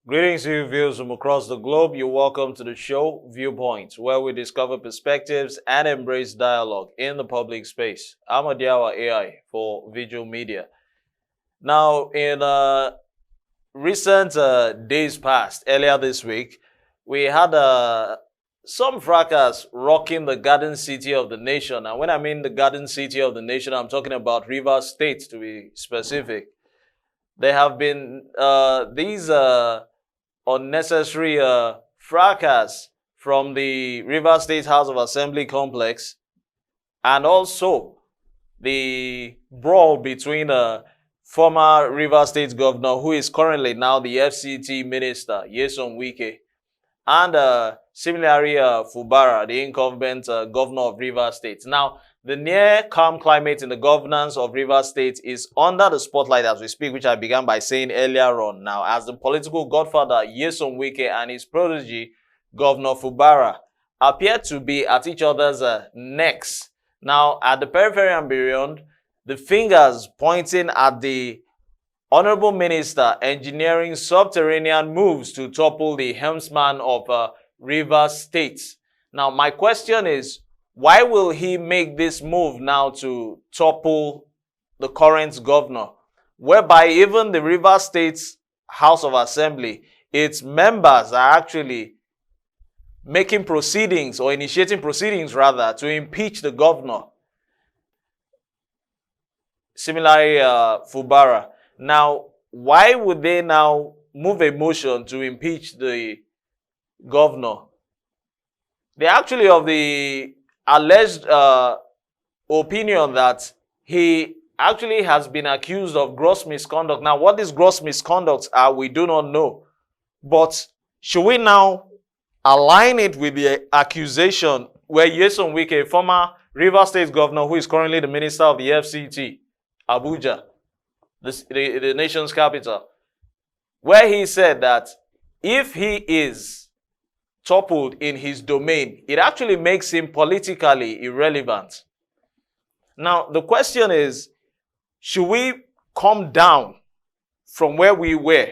Greetings to you viewers from across the globe. You're welcome to the show Viewpoints, where we discover perspectives and embrace dialogue in the public space. I'm Adiawa AI for Veegil Media. Now, in recent days past, earlier this week, we had some fracas rocking the garden city of the nation. And when I mean the garden city of the nation, I'm talking about Rivers State, to be specific. There have been these unnecessary fracas from the Rivers State House of Assembly complex, and also the brawl between former Rivers State governor, who is currently now the FCT minister, Nyesom Wike, and Siminalayi Fubara, the incumbent governor of Rivers State. Now, the near calm climate in the governance of Rivers State is under the spotlight as we speak, which I began by saying earlier on. Now, as the political godfather Nyesom Wike and his protege, Governor Fubara, appear to be at each other's necks. Now, at the periphery and beyond, the fingers pointing at the Honorable Minister engineering subterranean moves to topple the helmsman of Rivers State. Now, my question is, why will he make this move now to topple the current governor, whereby even the Rivers State House of Assembly, its members are actually making proceedings, or initiating proceedings rather, to impeach the governor, Siminalayi Fubara. Now, why would they now move a motion to impeach the governor? They're actually of the alleged opinion that he actually has been accused of gross misconduct. Now, what these gross misconducts are, we do not know. But should we now align it with the accusation where Nyesom Wike, former Rivers State governor, who is currently the minister of the FCT, Abuja, the nation's capital, where he said that if he is toppled in his domain, it actually makes him politically irrelevant. Now, the question is, should we come down from where we were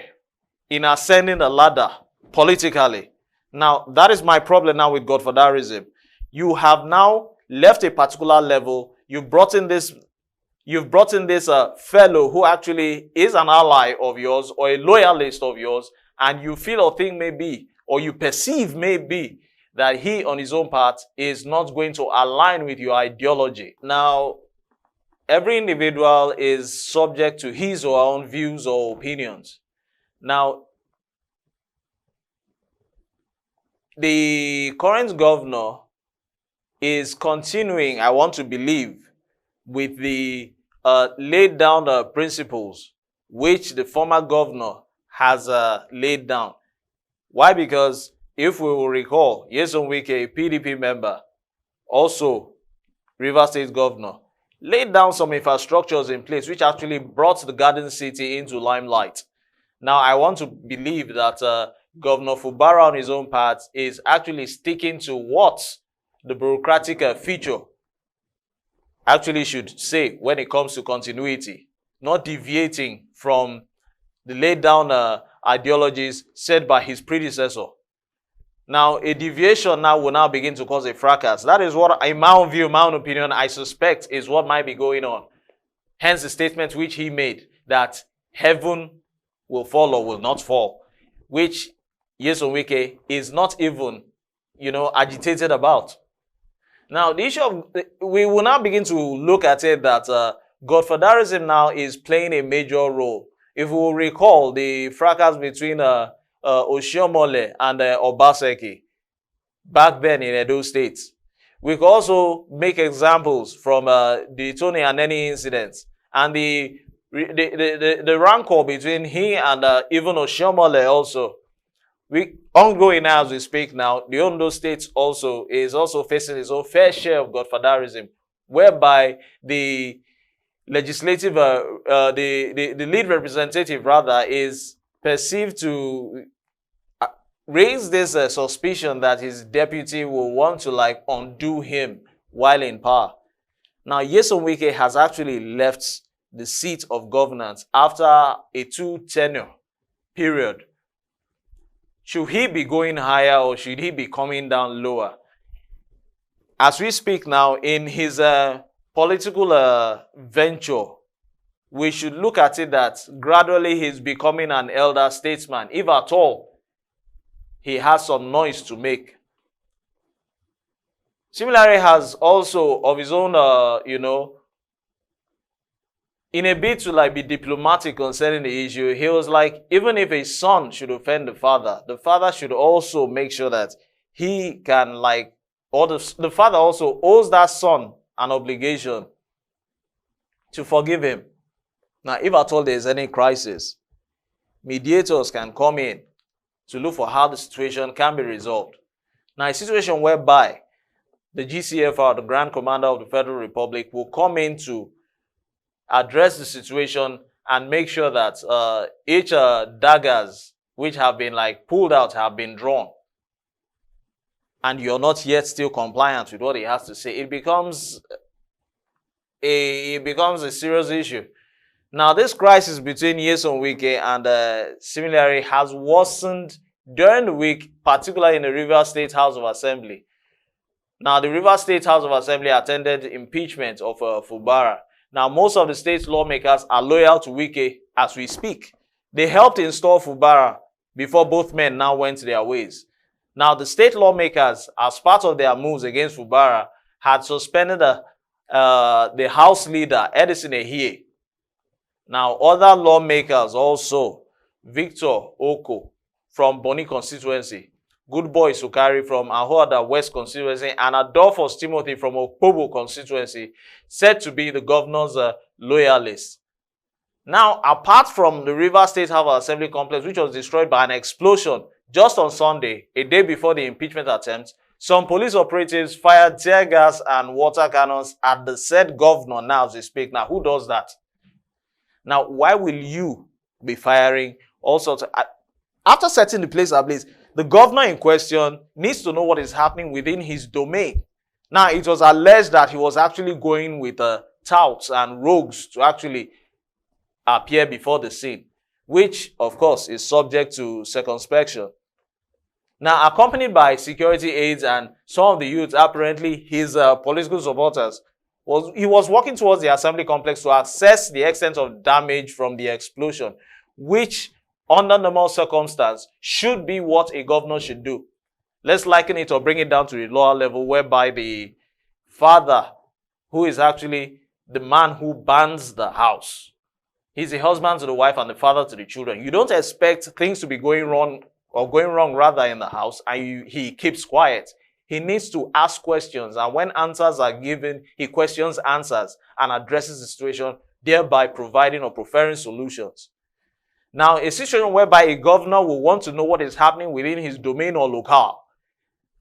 in ascending the ladder politically? Now, that is my problem now with godfatherism. You have now left a particular level. You've brought in this fellow who actually is an ally of yours or a loyalist of yours, and you feel or think maybe, or you perceive maybe, that he on his own part is not going to align with your ideology. Now, every individual is subject to his or her own views or opinions. Now, the current governor is continuing, I want to believe, with the laid down principles which the former governor has laid down. Why? Because if we will recall, Nyesom Wike, a PDP member, also Rivers State governor, laid down some infrastructures in place which actually brought the garden city into limelight. Now, I want to believe that Governor Fubara on his own part is actually sticking to what the bureaucratic feature actually should say when it comes to continuity, not deviating from the laid down ideologies set by his predecessor. Now, a deviation now will now begin to cause a fracas. That is what, in my own view, my own opinion, I suspect is what might be going on. Hence the statement which he made that heaven will fall or will not fall, which Nyesom Wike is not even, agitated about. Now, the issue of, we will now begin to look at it that godfatherism now is playing a major role. If we will recall the fracas between Oshiomhole and Obaseki back then in Edo State, we could also make examples from the Tony Aneni incidents and the rancor between he and even Oshiomhole also. Ongoing now as we speak now, the Ondo State also is facing its own fair share of godfatherism, whereby the legislative, the lead representative rather, is perceived to raise this suspicion that his deputy will want to undo him while in power. Now, Nyesom Wike has actually left the seat of governance after a 2-tenure period. Should he be going higher or should he be coming down lower? As we speak now, in his political venture, we should look at it that gradually he's becoming an elder statesman, if at all he has some noise to make. Siminalayi has also of his own, in a bid to like be diplomatic concerning the issue, he was like, even if a son should offend the father should also make sure that he can like, or the father also owes that son an obligation to forgive him. Now, if at all there is any crisis, mediators can come in to look for how the situation can be resolved. Now, a situation whereby the GCFR, the Grand Commander of the Federal Republic, will come in to address the situation and make sure that each daggers which have been like pulled out have been drawn, and you're not yet still compliant with what he has to say, it becomes a serious issue. Now, this crisis between Nyesom Wike and Siminalayi has worsened during the week, particularly in the Rivers State House of Assembly. Now, the Rivers State House of Assembly attended the impeachment of Fubara. Now, most of the state's lawmakers are loyal to Wike as we speak. They helped install Fubara before both men now went their ways. Now, the state lawmakers, as part of their moves against Fubara, had suspended the House leader, Edison Ehie. Now, other lawmakers also, Victor Oko from Boni constituency, Good Boy Sukari from Ahoada West constituency, and Adolphus Timothy from Okpobo constituency, said to be the governor's loyalists. Now, apart from the Rivers State House of Assembly complex, which was destroyed by an explosion just on Sunday, a day before the impeachment attempt, some police operatives fired tear gas and water cannons at the said governor now as we speak. Now, who does that? Now, why will you be firing all sorts of... After setting the place ablaze, the governor in question needs to know what is happening within his domain. Now, it was alleged that he was actually going with touts and rogues to actually appear before the scene, which, of course, is subject to circumspection. Now, accompanied by security aides and some of the youth, apparently his political supporters, he was walking towards the assembly complex to assess the extent of damage from the explosion, which, under normal circumstances, should be what a governor should do. Let's liken it or bring it down to the lower level, whereby the father, who is actually the man who burns the house, he's the husband to the wife and the father to the children. You don't expect things to be going wrong, or going wrong rather, in the house, and he keeps quiet. He needs to ask questions, and when answers are given, he questions answers and addresses the situation, thereby providing or preferring solutions. Now, a situation whereby a governor will want to know what is happening within his domain or locale,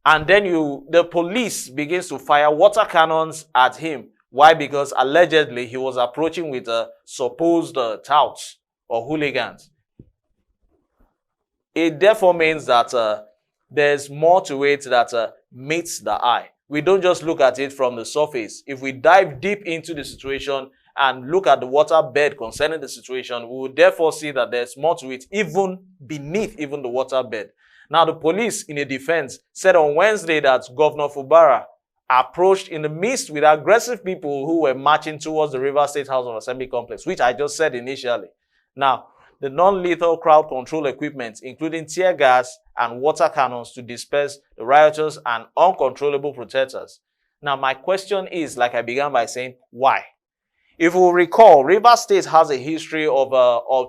and then the police begins to fire water cannons at him. Why? Because allegedly he was approaching with supposed touts or hooligans. It therefore means that there's more to it that meets the eye. We don't just look at it from the surface. If we dive deep into the situation and look at the water bed concerning the situation, we will therefore see that there's more to it, even beneath even the water bed. Now, the police, in a defense, said on Wednesday that Governor Fubara approached in the midst with aggressive people who were marching towards the Rivers State House of Assembly complex, which I just said initially. Now, the non-lethal crowd control equipment, including tear gas and water cannons, to disperse the rioters and uncontrollable protesters. Now, my question is, like I began by saying, why? If we recall, Rivers State has a history of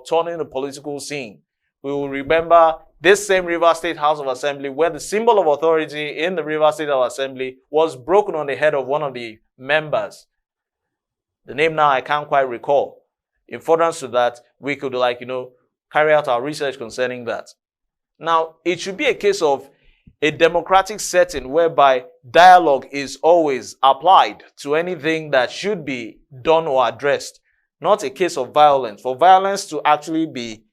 turning the political scene. We will remember this same Rivers State House of Assembly, where the symbol of authority in the Rivers State House of Assembly was broken on the head of one of the members. The name now I can't quite recall. In furtherance to that, we could carry out our research concerning that. Now, it should be a case of a democratic setting whereby dialogue is always applied to anything that should be done or addressed, not a case of violence. For violence to actually be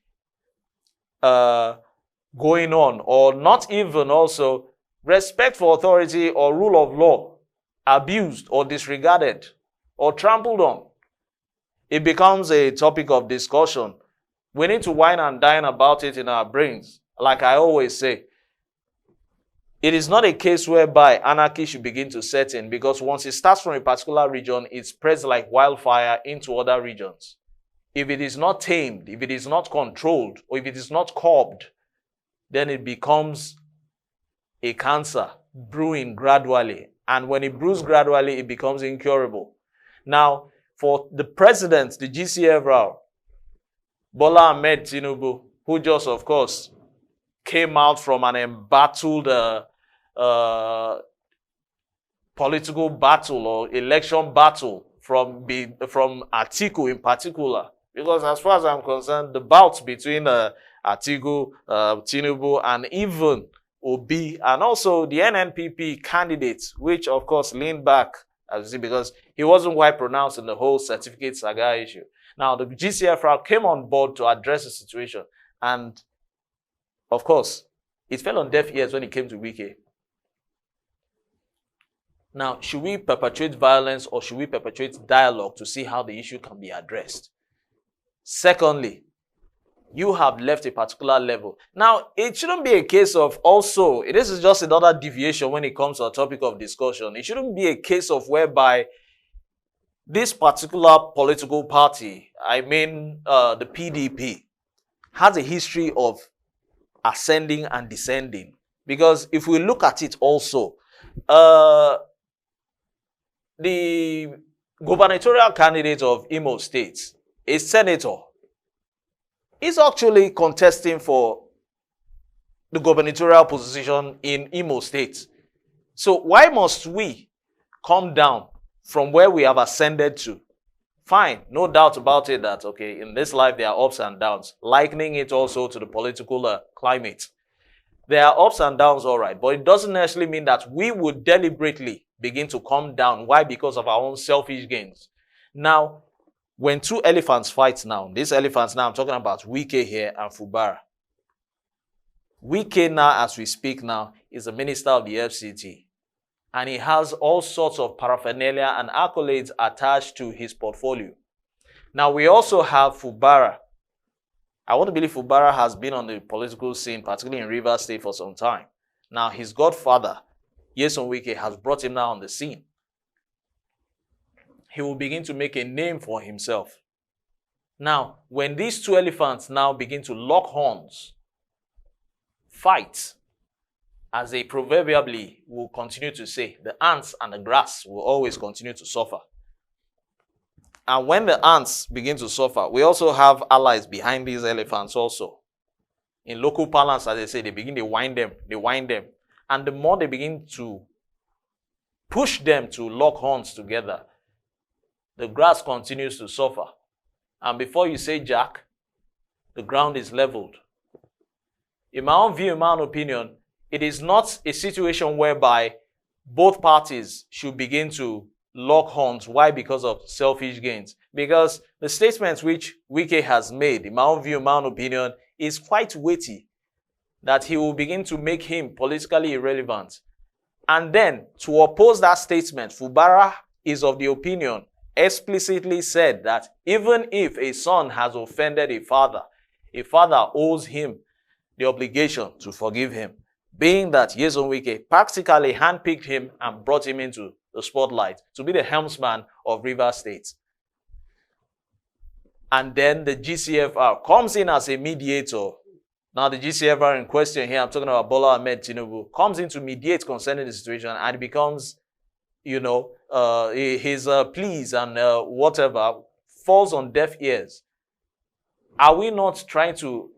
going on, or not even also respect for authority or rule of law abused or disregarded or trampled on, it becomes a topic of discussion. We need to wine and dine about it in our brains like I always say, it is not a case whereby anarchy should begin to set in, because once it starts from a particular region, it spreads like wildfire into other regions. If it is not tamed, if it is not controlled, or if it is not curbed, then it becomes a cancer brewing gradually. And when it brews gradually, it becomes incurable. Now, for the president, the GCFR, Bola Ahmed Tinubu, who just, of course, came out from an embattled political battle or election battle from Atiku in particular. Because as far as I'm concerned, the bouts between Atiku, Tinubu, and even Obi, and also the NNPP candidates, which of course leaned back, as you see, because he wasn't quite pronounced in the whole certificate saga issue. Now, the GCFR came on board to address the situation, and of course, it fell on deaf ears when it came to Wike. Now, should we perpetuate violence or should we perpetuate dialogue to see how the issue can be addressed? Secondly, you have left a particular level. Now, it shouldn't be a case of also, this is just another deviation when it comes to a topic of discussion. It shouldn't be a case of whereby this particular political party, I mean the PDP, has a history of ascending and descending. Because if we look at it also, the gubernatorial candidate of Imo State, a senator, is actually contesting for the gubernatorial position in Imo State. So why must we come down from where we have ascended to? Fine, no doubt about it that, okay, in this life there are ups and downs, likening it also to the political climate. There are ups and downs, all right, but it doesn't necessarily mean that we would deliberately begin to come down. Why? Because of our own selfish gains. Now, when two elephants fight now, these elephants now, I'm talking about Wike here and Fubara. Wike now, as we speak now, is the minister of the FCT. And he has all sorts of paraphernalia and accolades attached to his portfolio. Now, we also have Fubara. I want to believe Fubara has been on the political scene, particularly in Rivers State, for some time. Now, his godfather, Nyesom Wike, has brought him now on the scene. He will begin to make a name for himself. Now, when these two elephants now begin to lock horns, fight, as they proverbially will continue to say, the ants and the grass will always continue to suffer. And when the ants begin to suffer, we also have allies behind these elephants also. In local parlance, as they say, they begin to wind them, And the more they begin to push them to lock horns together, the grass continues to suffer. And before you say jack, the ground is leveled. In my own view, in my own opinion, it is not a situation whereby both parties should begin to lock horns. Why? Because of selfish gains. Because the statements which Wike has made, in my own view, in my own opinion, is quite weighty, that he will begin to make him politically irrelevant. And then, to oppose that statement, Fubara is of the opinion, explicitly said that even if a son has offended a father owes him the obligation to forgive him, being that Nyesom Wike practically handpicked him and brought him into the spotlight to be the helmsman of Rivers State. And then the GCFR comes in as a mediator. Now the GCFR in question here, I'm talking about Bola Ahmed Tinubu, comes in to mediate concerning the situation, and it becomes, his pleas and whatever falls on deaf ears. Are we not trying to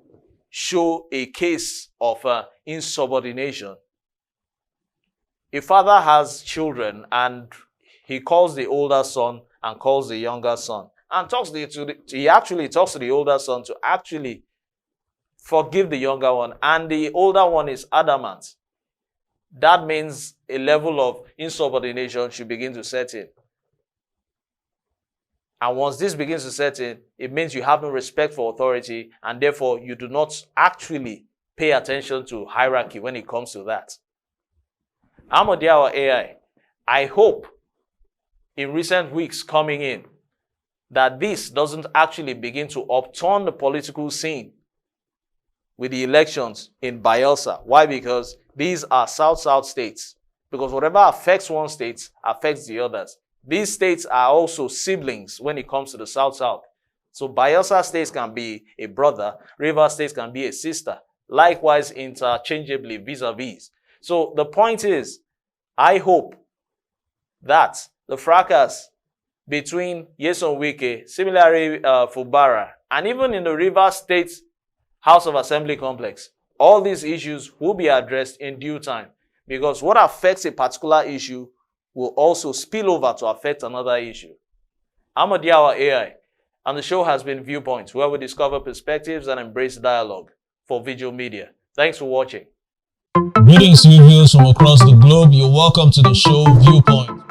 show a case of insubordination? A father has children and he calls the older son and calls the younger son and he actually talks to the older son to actually forgive the younger one, and the older one is adamant. That means a level of insubordination should begin to set in. And once this begins to set in, it means you have no respect for authority, and therefore you do not actually pay attention to hierarchy when it comes to that. Amodiawa AI, I hope in recent weeks coming in that this doesn't actually begin to upturn the political scene with the elections in Bayelsa. Why? Because these are South-South states. Because whatever affects one state affects the others. These states are also siblings when it comes to the South-South. So Bayelsa states can be a brother, Rivers states can be a sister. Likewise, interchangeably vis-a-vis. So the point is, I hope that the fracas between Nyesom Wike, Siminalayi Fubara, and even in the Rivers State House of Assembly complex, all these issues will be addressed in due time. Because what affects a particular issue will also spill over to affect another issue. I'm Adiawa AI, and the show has been Viewpoints, where we discover perspectives and embrace dialogue for Veegil Media. Thanks for watching. Greetings to you viewers from across the globe. You're welcome to the show Viewpoint.